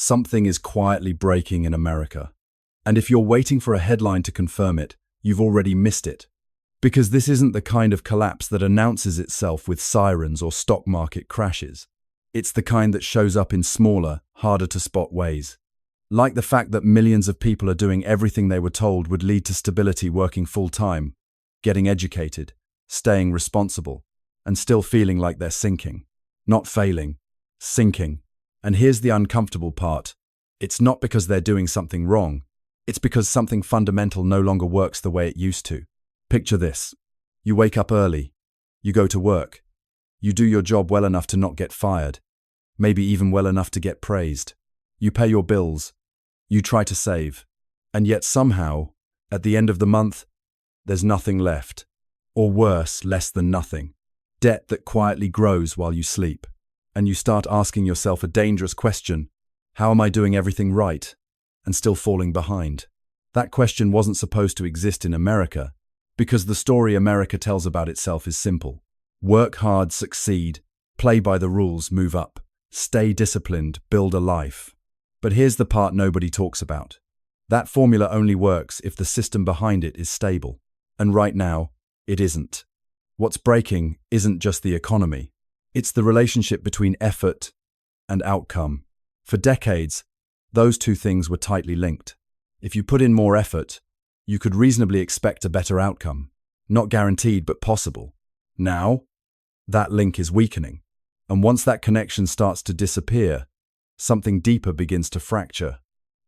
Something is quietly breaking in America. And if you're waiting for a headline to confirm it, you've already missed it. Because this isn't the kind of collapse that announces itself with sirens or stock market crashes. It's the kind that shows up in smaller, harder to spot ways. Like the fact that millions of people are doing everything they were told would lead to stability, working full-time, getting educated, staying responsible, and still feeling like they're sinking. Not failing, sinking. And here's the uncomfortable part. It's not because they're doing something wrong. It's because something fundamental no longer works the way it used to. Picture this. You wake up early. You go to work. You do your job well enough to not get fired. Maybe even well enough to get praised. You pay your bills. You try to save. And yet somehow, at the end of the month, there's nothing left. Or worse, less than nothing. Debt that quietly grows while you sleep. And you start asking yourself a dangerous question. How am I doing everything right? And still falling behind? That question wasn't supposed to exist in America, because the story America tells about itself is simple. Work hard, succeed, play by the rules, move up, stay disciplined, build a life. But here's the part nobody talks about. That formula only works if the system behind it is stable. And right now, it isn't. What's breaking isn't just the economy. It's the relationship between effort and outcome. For decades, those two things were tightly linked. If you put in more effort, you could reasonably expect a better outcome. Not guaranteed, but possible. Now, that link is weakening. And once that connection starts to disappear, something deeper begins to fracture.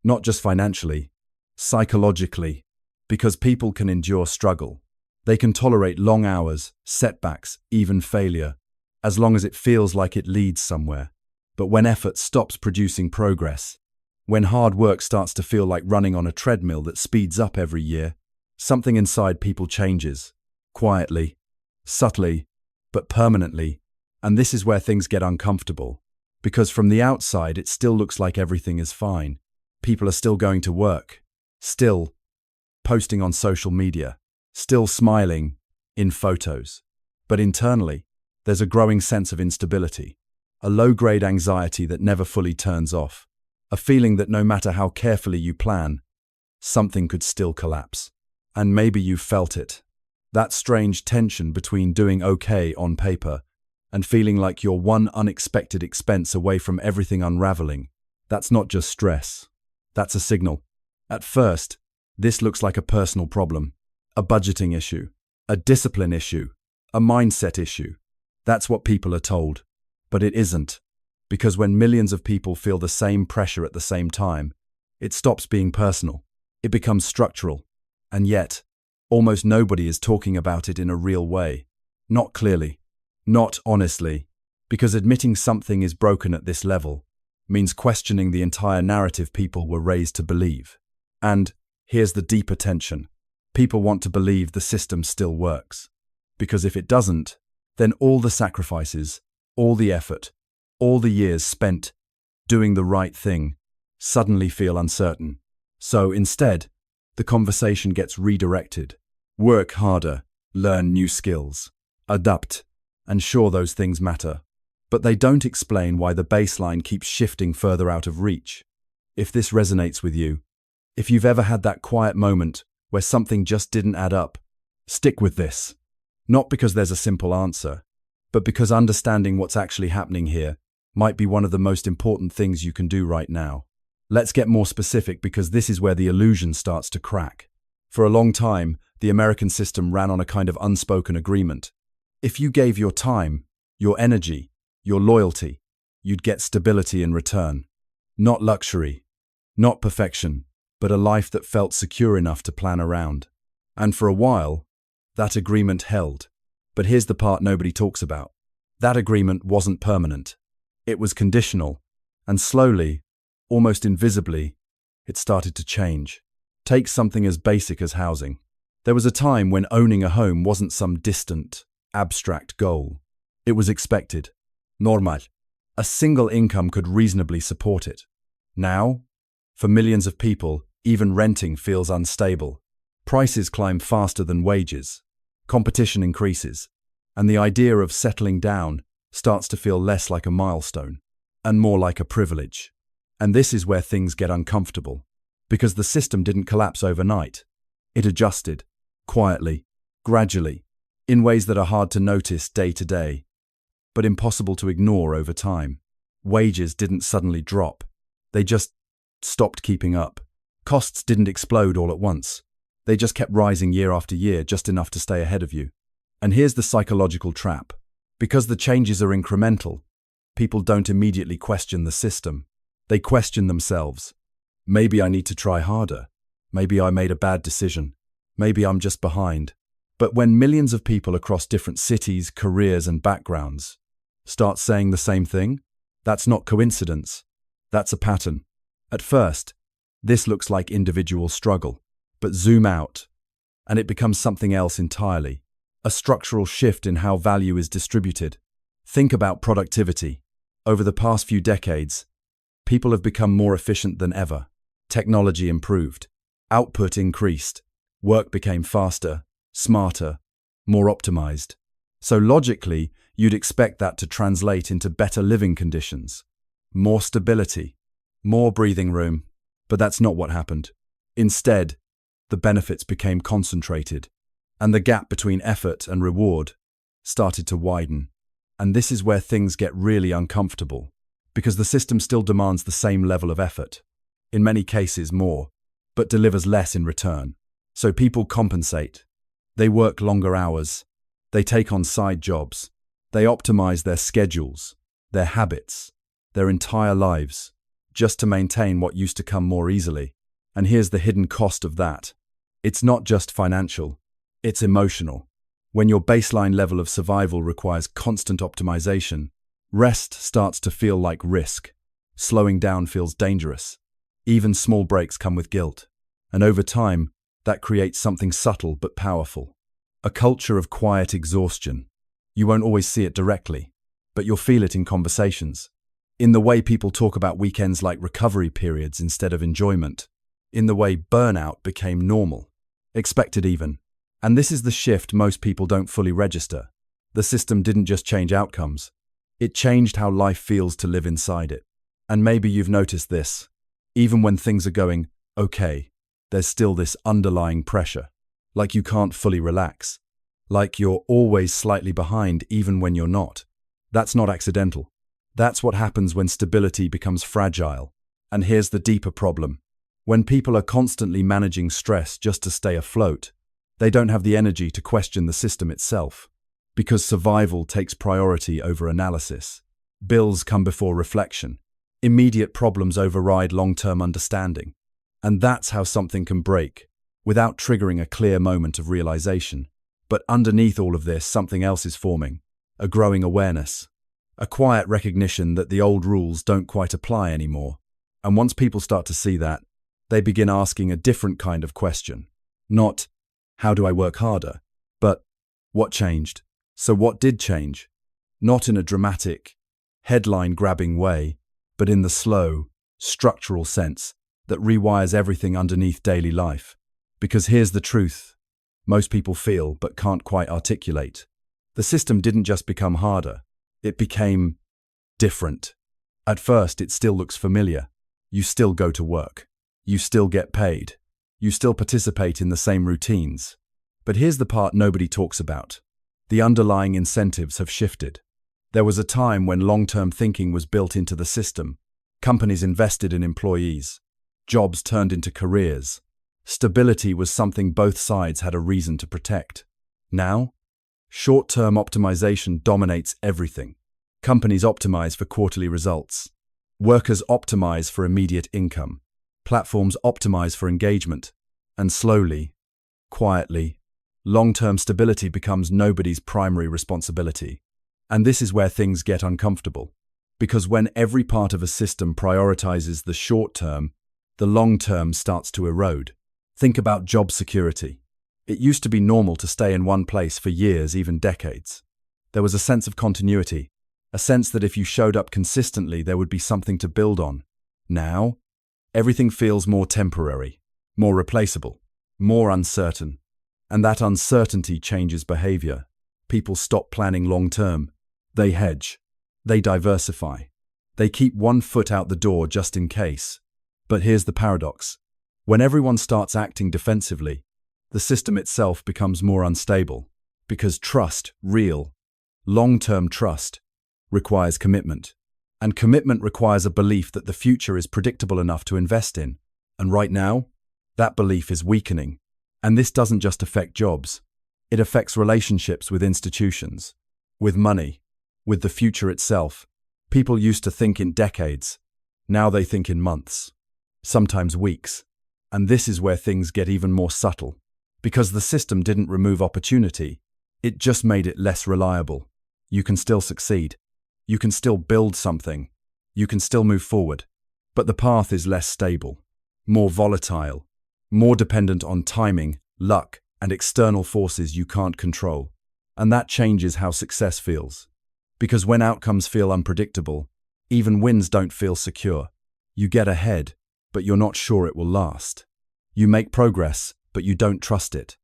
Not just financially, psychologically, because people can endure struggle. They can tolerate long hours, setbacks, even failure, as long as it feels like it leads somewhere. But when effort stops producing progress, when hard work starts to feel like running on a treadmill that speeds up every year, something inside people changes. Quietly, subtly, but permanently. And this is where things get uncomfortable. Because from the outside, it still looks like everything is fine. People are still going to work. Still posting on social media. Still smiling in photos. But internally, there's a growing sense of instability. A low-grade anxiety that never fully turns off. A feeling that no matter how carefully you plan, something could still collapse. And maybe you've felt it. That strange tension between doing okay on paper and feeling like you're one unexpected expense away from everything unraveling. That's not just stress. That's a signal. At first, this looks like a personal problem, a budgeting issue, a discipline issue, a mindset issue. That's what people are told. But it isn't. Because when millions of people feel the same pressure at the same time, it stops being personal. It becomes structural. And yet, almost nobody is talking about it in a real way. Not clearly. Not honestly. Because admitting something is broken at this level means questioning the entire narrative people were raised to believe. And here's the deeper tension. People want to believe the system still works. Because if it doesn't, then all the sacrifices, all the effort, all the years spent doing the right thing suddenly feel uncertain. So instead, the conversation gets redirected. Work harder, learn new skills, adapt, and sure, those things matter. But they don't explain why the baseline keeps shifting further out of reach. If this resonates with you, if you've ever had that quiet moment where something just didn't add up, stick with this. Not because there's a simple answer, but because understanding what's actually happening here might be one of the most important things you can do right now. Let's get more specific because this is where the illusion starts to crack. For a long time, the American system ran on a kind of unspoken agreement. If you gave your time, your energy, your loyalty, you'd get stability in return. Not luxury, not perfection, but a life that felt secure enough to plan around. And for a while, that agreement held. But here's the part nobody talks about. That agreement wasn't permanent. It was conditional. And slowly, almost invisibly, it started to change. Take something as basic as housing. There was a time when owning a home wasn't some distant, abstract goal. It was expected. Normal. A single income could reasonably support it. Now, for millions of people, even renting feels unstable. Prices climb faster than wages. Competition increases. And the idea of settling down starts to feel less like a milestone and more like a privilege. And this is where things get uncomfortable, because the system didn't collapse overnight. It adjusted, quietly, gradually, in ways that are hard to notice day to day, but impossible to ignore over time. Wages didn't suddenly drop. They just stopped keeping up. Costs didn't explode all at once. They just kept rising year after year, just enough to stay ahead of you. And here's the psychological trap. Because the changes are incremental, people don't immediately question the system. They question themselves. Maybe I need to try harder. Maybe I made a bad decision. Maybe I'm just behind. But when millions of people across different cities, careers, and backgrounds start saying the same thing, that's not coincidence. That's a pattern. At first, this looks like individual struggle, but zoom out, and it becomes something else entirely. A structural shift in how value is distributed. Think about productivity. Over the past few decades, people have become more efficient than ever. Technology improved. Output increased. Work became faster, smarter, more optimized. So logically, you'd expect that to translate into better living conditions, more stability, more breathing room. But that's not what happened. Instead, the benefits became concentrated, and the gap between effort and reward started to widen. And this is where things get really uncomfortable, because the system still demands the same level of effort, in many cases more, but delivers less in return. So people compensate. They work longer hours. They take on side jobs. They optimize their schedules, their habits, their entire lives, just to maintain what used to come more easily. And here's the hidden cost of that. It's not just financial, it's emotional. When your baseline level of survival requires constant optimization, rest starts to feel like risk. Slowing down feels dangerous. Even small breaks come with guilt. And over time, that creates something subtle but powerful. A culture of quiet exhaustion. You won't always see it directly, but you'll feel it in conversations. In the way people talk about weekends like recovery periods instead of enjoyment. In the way burnout became normal, expected even. And this is the shift most people don't fully register. The system didn't just change outcomes. It changed how life feels to live inside it. And maybe you've noticed this. Even when things are going okay, there's still this underlying pressure. Like you can't fully relax. Like you're always slightly behind even when you're not. That's not accidental. That's what happens when stability becomes fragile. And here's the deeper problem. When people are constantly managing stress just to stay afloat, they don't have the energy to question the system itself. Because survival takes priority over analysis. Bills come before reflection. Immediate problems override long-term understanding. And that's how something can break, without triggering a clear moment of realization. But underneath all of this, something else is forming. A growing awareness. A quiet recognition that the old rules don't quite apply anymore. And once people start to see that, they begin asking a different kind of question. Not, how do I work harder? But, what changed? So what did change? Not in a dramatic, headline-grabbing way, but in the slow, structural sense that rewires everything underneath daily life. Because here's the truth. Most people feel but can't quite articulate. The system didn't just become harder. It became different. At first, it still looks familiar. You still go to work. You still get paid. You still participate in the same routines. But here's the part nobody talks about. The underlying incentives have shifted. There was a time when long-term thinking was built into the system. Companies invested in employees. Jobs turned into careers. Stability was something both sides had a reason to protect. Now, short-term optimization dominates everything. Companies optimize for quarterly results. Workers optimize for immediate income. Platforms optimize for engagement. And slowly, quietly, long-term stability becomes nobody's primary responsibility. And this is where things get uncomfortable. Because when every part of a system prioritizes the short term, the long term starts to erode. Think about job security. It used to be normal to stay in one place for years, even decades. There was a sense of continuity, a sense that if you showed up consistently, there would be something to build on. Now, everything feels more temporary, more replaceable, more uncertain. And that uncertainty changes behavior. People stop planning long term. They hedge. They diversify. They keep one foot out the door just in case. But here's the paradox. When everyone starts acting defensively, the system itself becomes more unstable, because trust, real, long-term trust, requires commitment. And commitment requires a belief that the future is predictable enough to invest in. And right now, that belief is weakening. And this doesn't just affect jobs. It affects relationships with institutions, with money, with the future itself. People used to think in decades. Now they think in months, sometimes weeks. And this is where things get even more subtle. Because the system didn't remove opportunity, it just made it less reliable. You can still succeed. You can still build something. You can still move forward. But the path is less stable, more volatile, more dependent on timing, luck, and external forces you can't control. And that changes how success feels. Because when outcomes feel unpredictable, even wins don't feel secure. You get ahead, but you're not sure it will last. You make progress, but you don't trust it.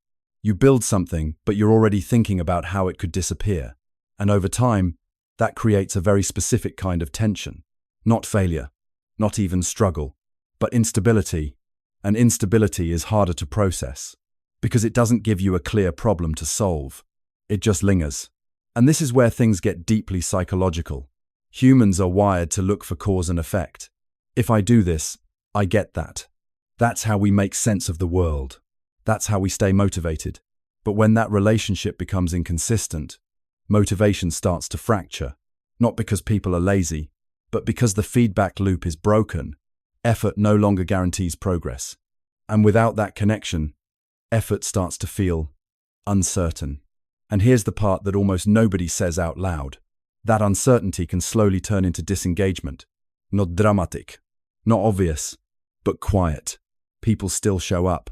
You build something, but you're already thinking about how it could disappear. And over time, that creates a very specific kind of tension. Not failure, not even struggle, but instability. And instability is harder to process, because it doesn't give you a clear problem to solve. It just lingers. And this is where things get deeply psychological. Humans are wired to look for cause and effect. If I do this, I get that. That's how we make sense of the world. That's how we stay motivated. But when that relationship becomes inconsistent, motivation starts to fracture. Not because people are lazy, but because the feedback loop is broken. Effort no longer guarantees progress. And without that connection, effort starts to feel uncertain. And here's the part that almost nobody says out loud. That uncertainty can slowly turn into disengagement. Not dramatic, not obvious, but quiet. People still show up,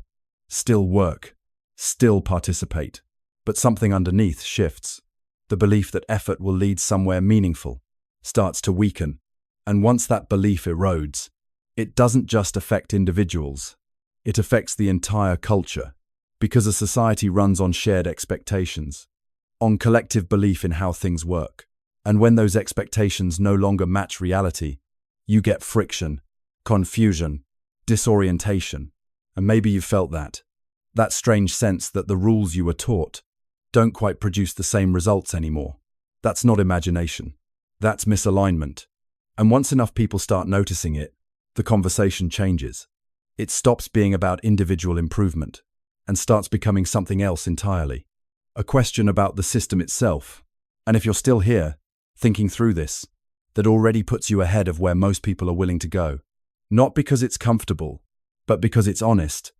still work, still participate. But something underneath shifts. The belief that effort will lead somewhere meaningful starts to weaken. And once that belief erodes, it doesn't just affect individuals. It affects the entire culture. Because a society runs on shared expectations, on collective belief in how things work. And when those expectations no longer match reality, you get friction, confusion, disorientation. And maybe you felt that. That strange sense that the rules you were taught don't quite produce the same results anymore. That's not imagination. That's misalignment. And once enough people start noticing it, the conversation changes. It stops being about individual improvement and starts becoming something else entirely. A question about the system itself. And if you're still here, thinking through this, that already puts you ahead of where most people are willing to go. Not because it's comfortable, but because it's honest.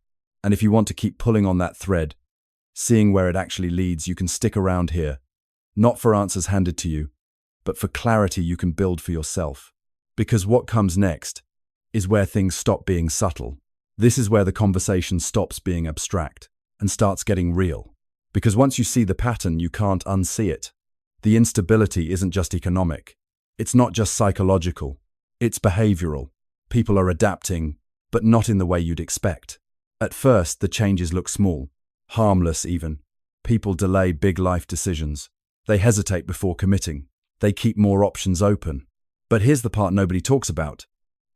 And if you want to keep pulling on that thread, seeing where it actually leads, you can stick around here. Not for answers handed to you, but for clarity you can build for yourself. Because what comes next is where things stop being subtle. This is where the conversation stops being abstract and starts getting real. Because once you see the pattern, you can't unsee it. The instability isn't just economic. It's not just psychological. It's behavioral. People are adapting, but not in the way you'd expect. At first, the changes look small, harmless even. People delay big life decisions. They hesitate before committing. They keep more options open. But here's the part nobody talks about.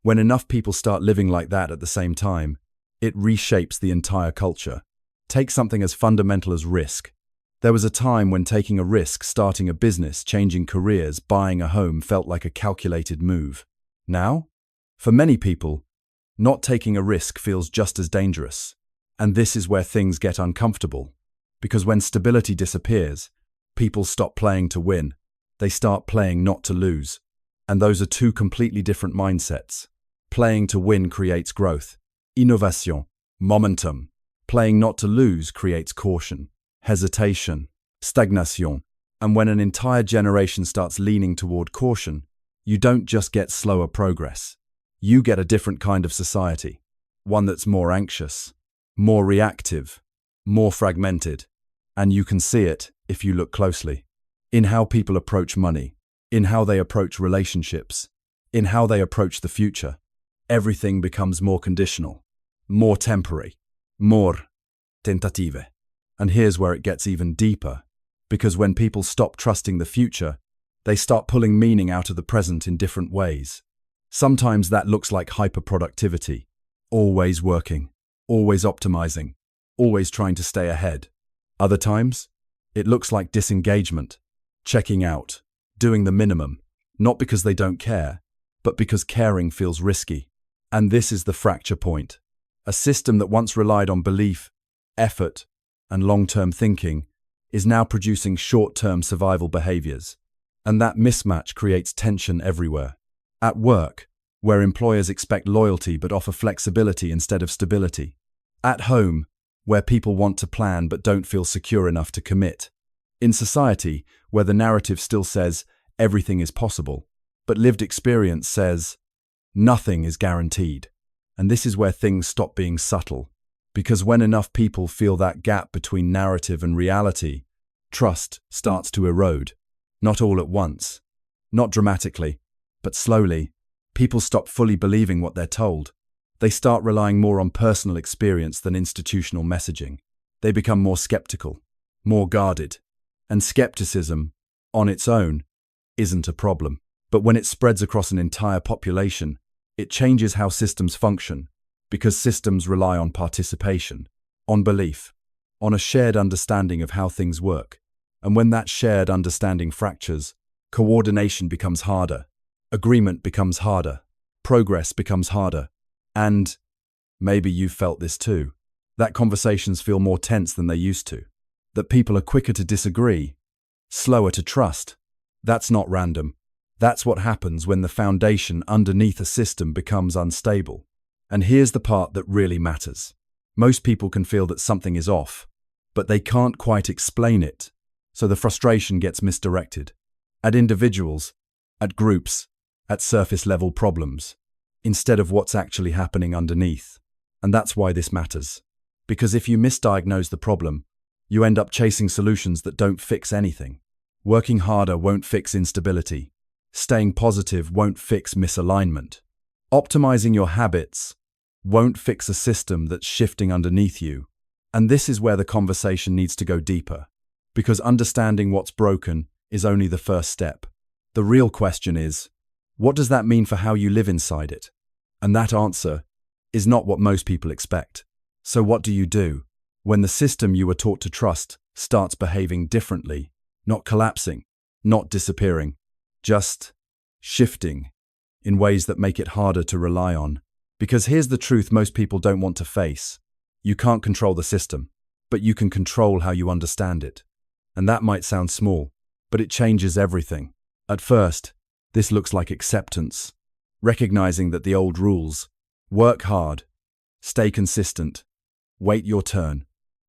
When enough people start living like that at the same time, it reshapes the entire culture. Take something as fundamental as risk. There was a time when taking a risk, starting a business, changing careers, buying a home felt like a calculated move. Now, for many people, not taking a risk feels just as dangerous. And this is where things get uncomfortable. Because when stability disappears, people stop playing to win. They start playing not to lose. And those are two completely different mindsets. Playing to win creates growth, innovation, momentum. Playing not to lose creates caution, hesitation, stagnation. And when an entire generation starts leaning toward caution, you don't just get slower progress. You get a different kind of society. One that's more anxious, more reactive, more fragmented. And you can see it, if you look closely, in how people approach money, in how they approach relationships, in how they approach the future. Everything becomes more conditional, more temporary, more tentative. And here's where it gets even deeper, because when people stop trusting the future, They start pulling meaning out of the present in different ways. Sometimes that looks like hyperproductivity, always working, always optimizing, always trying to stay ahead. Other times, it looks like disengagement, checking out, doing the minimum, not because they don't care, but because caring feels risky. And this is the fracture point. A system that once relied on belief, effort, and long-term thinking is now producing short-term survival behaviors. And that mismatch creates tension everywhere. At work, where employers expect loyalty but offer flexibility instead of stability. At home, where people want to plan but don't feel secure enough to commit. In society, where the narrative still says everything is possible, but lived experience says nothing is guaranteed. And this is where things stop being subtle. Because when enough people feel that gap between narrative and reality, trust starts to erode. Not all at once, not dramatically, but slowly. People stop fully believing what they're told. They start relying more on personal experience than institutional messaging. They become more skeptical, more guarded. And skepticism, on its own, isn't a problem. But when it spreads across an entire population, it changes how systems function, because systems rely on participation, on belief, on a shared understanding of how things work. And when that shared understanding fractures, coordination becomes harder, agreement becomes harder, progress becomes harder. And maybe you've felt this too, that conversations feel more tense than they used to, that people are quicker to disagree, slower to trust. That's not random. That's what happens when the foundation underneath a system becomes unstable. And here's the part that really matters. Most people can feel that something is off, but they can't quite explain it, so the frustration gets misdirected. At individuals, at groups, at surface-level problems, instead of what's actually happening underneath. And that's why this matters. Because if you misdiagnose the problem, you end up chasing solutions that don't fix anything. Working harder won't fix instability. Staying positive won't fix misalignment. Optimizing your habits won't fix a system that's shifting underneath you. And this is where the conversation needs to go deeper. Because understanding what's broken is only the first step. The real question is, what does that mean for how you live inside it? And that answer is not what most people expect. So what do you do when the system you were taught to trust starts behaving differently, not collapsing, not disappearing, just shifting in ways that make it harder to rely on? Because here's the truth most people don't want to face. You can't control the system, but you can control how you understand it. And that might sound small, but it changes everything. At first, this looks like acceptance, recognizing that the old rules, work hard, stay consistent, wait your turn,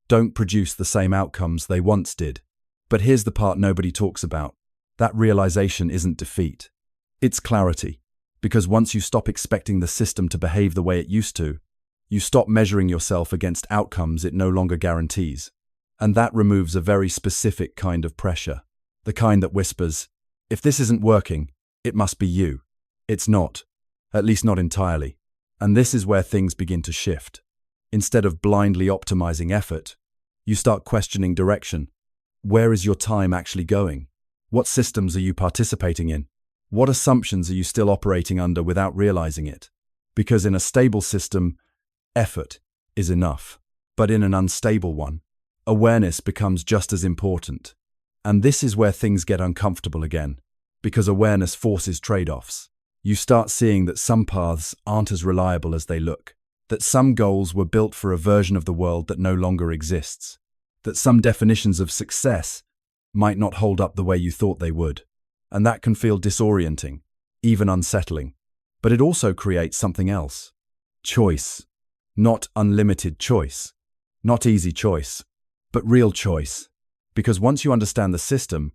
don't produce the same outcomes they once did. But here's the part nobody talks about. That realization isn't defeat. It's clarity. Because once you stop expecting the system to behave the way it used to, you stop measuring yourself against outcomes it no longer guarantees. And that removes a very specific kind of pressure. The kind that whispers, if this isn't working, it must be you. It's not. At least not entirely. And this is where things begin to shift. Instead of blindly optimizing effort, you start questioning direction. Where is your time actually going? What systems are you participating in? What assumptions are you still operating under without realizing it? Because in a stable system, effort is enough. But in an unstable one, awareness becomes just as important. And this is where things get uncomfortable again, because awareness forces trade-offs. You start seeing that some paths aren't as reliable as they look, that some goals were built for a version of the world that no longer exists, that some definitions of success might not hold up the way you thought they would. And that can feel disorienting, even unsettling. But it also creates something else. Choice. Not unlimited choice. Not easy choice. But real choice. Because once you understand the system,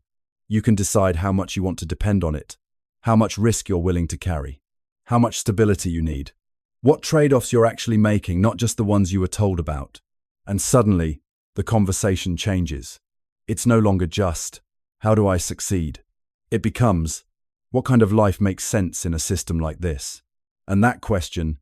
you can decide how much you want to depend on it, how much risk you're willing to carry, how much stability you need, what trade-offs you're actually making, not just the ones you were told about. And suddenly, the conversation changes. It's no longer just, how do I succeed? It becomes, what kind of life makes sense in a system like this? And that question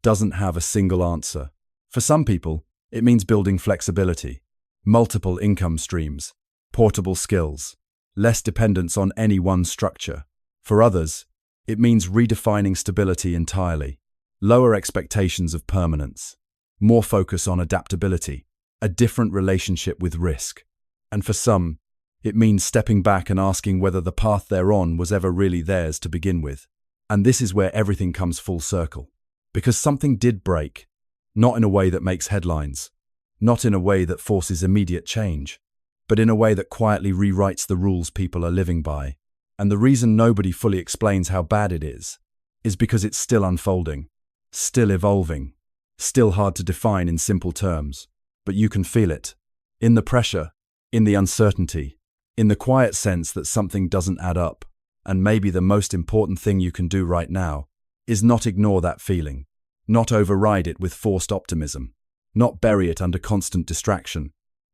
doesn't have a single answer. For some people, it means building flexibility, multiple income streams, portable skills, less dependence on any one structure. For others, it means redefining stability entirely, lower expectations of permanence, more focus on adaptability, a different relationship with risk. And for some, it means stepping back and asking whether the path they're on was ever really theirs to begin with. And this is where everything comes full circle. Because something did break, not in a way that makes headlines, not in a way that forces immediate change, but in a way that quietly rewrites the rules people are living by. And the reason nobody fully explains how bad it is because it's still unfolding, still evolving, still hard to define in simple terms. But you can feel it. In the pressure, in the uncertainty, in the quiet sense that something doesn't add up. And maybe the most important thing you can do right now is not ignore that feeling, not override it with forced optimism, not bury it under constant distraction,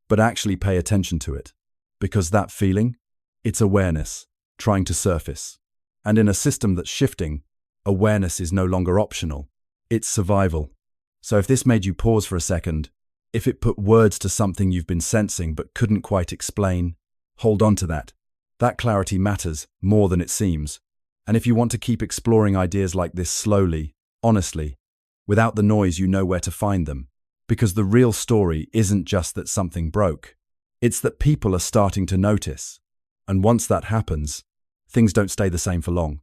but actually pay attention to it. Because that feeling, it's awareness, trying to surface. And in a system that's shifting, awareness is no longer optional, it's survival. So if this made you pause for a second, if it put words to something you've been sensing but couldn't quite explain, hold on to that. That clarity matters more than it seems. And if you want to keep exploring ideas like this slowly, honestly, without the noise, you know where to find them. Because the real story isn't just that something broke. It's that people are starting to notice. And once that happens, things don't stay the same for long.